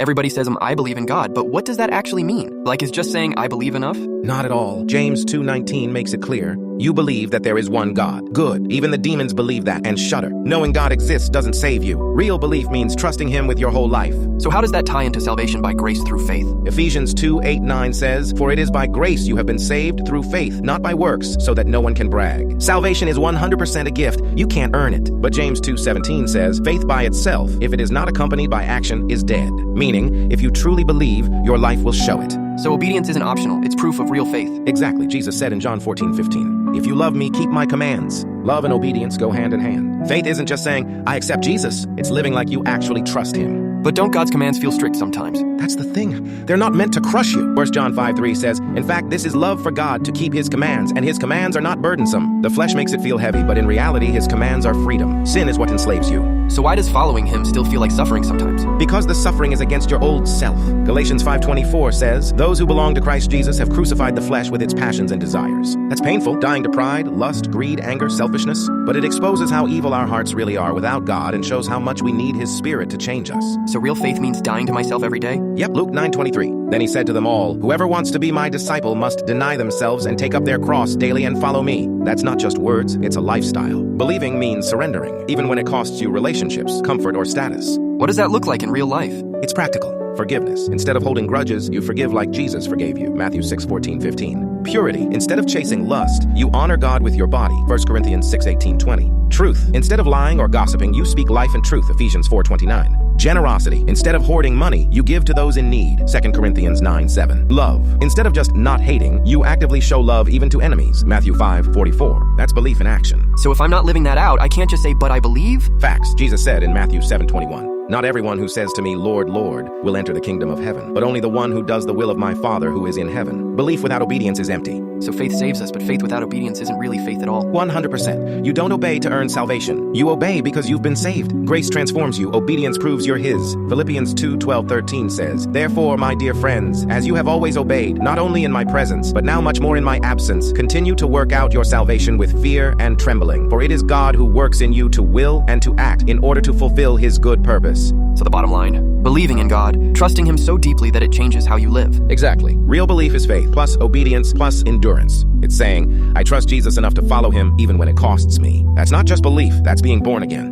Everybody says I believe in God, but what does that actually mean? Like, is just saying I believe enough? Not at all. James 2:19 makes it clear. You believe that there is one God. Good. Even the demons believe that and shudder. Knowing God exists doesn't save you. Real belief means trusting him with your whole life. So how does that tie into salvation by grace through faith? Ephesians 2:8-9 says, "For it is by grace you have been saved through faith, not by works, so that no one can brag." Salvation is 100% a gift. You can't earn it. But James 2:17 says, "Faith by itself, if it is not accompanied by action, is dead." Meaning, if you truly believe, your life will show it. So obedience isn't optional, it's proof of real faith. Exactly. Jesus said in John 14:15, "If you love me, keep my commands." Love and obedience go hand in hand. Faith isn't just saying, "I accept Jesus." It's living like you actually trust him. But don't God's commands feel strict sometimes? That's the thing. They're not meant to crush you. 1 John 5:3 says, "In fact, this is love for God, to keep his commands, and his commands are not burdensome." The flesh makes it feel heavy, but in reality, his commands are freedom. Sin is what enslaves you. So why does following him still feel like suffering sometimes? Because the suffering is against your old self. Galatians 5:24 says, "Those who belong to Christ Jesus have crucified the flesh with its passions and desires." That's painful, dying to pride, lust, greed, anger, selfishness. But it exposes how evil our hearts really are without God and shows how much we need his Spirit to change us. So real faith means dying to myself every day? Yep, Luke 9:23. Then he said to them all, "Whoever wants to be my disciple must deny themselves and take up their cross daily and follow me." That's not just words, it's a lifestyle. Believing means surrendering, even when it costs you relationships, comfort, or status. What does that look like in real life? It's practical. Forgiveness. Instead of holding grudges, you forgive like Jesus forgave you. Matthew 6:14-15. Purity. Instead of chasing lust, you honor God with your body. 1 Corinthians 6:18-20. Truth. Instead of lying or gossiping, you speak life and truth. Ephesians 4:29. Generosity. Instead of hoarding money, you give to those in need. 2 Corinthians 9:7. Love. Instead of just not hating, you actively show love even to enemies. Matthew 5:44. That's belief in action. So if I'm not living that out, I can't just say, but I believe? Facts. Jesus said in Matthew 7:21. "Not everyone who says to me, 'Lord, Lord,' will enter the kingdom of heaven, but only the one who does the will of my Father who is in heaven." Belief without obedience is empty. So faith saves us, but faith without obedience isn't really faith at all. 100%. You don't obey to earn salvation. You obey because you've been saved. Grace transforms you. Obedience proves you're his. Philippians 2:12-13 says, "Therefore, my dear friends, as you have always obeyed, not only in my presence, but now much more in my absence, continue to work out your salvation with fear and trembling. For it is God who works in you to will and to act in order to fulfill his good purpose." So the bottom line, believing in God, trusting him so deeply that it changes how you live. Exactly. Real belief is faith, plus obedience, plus endurance. It's saying, I trust Jesus enough to follow him even when it costs me. That's not just belief, that's being born again.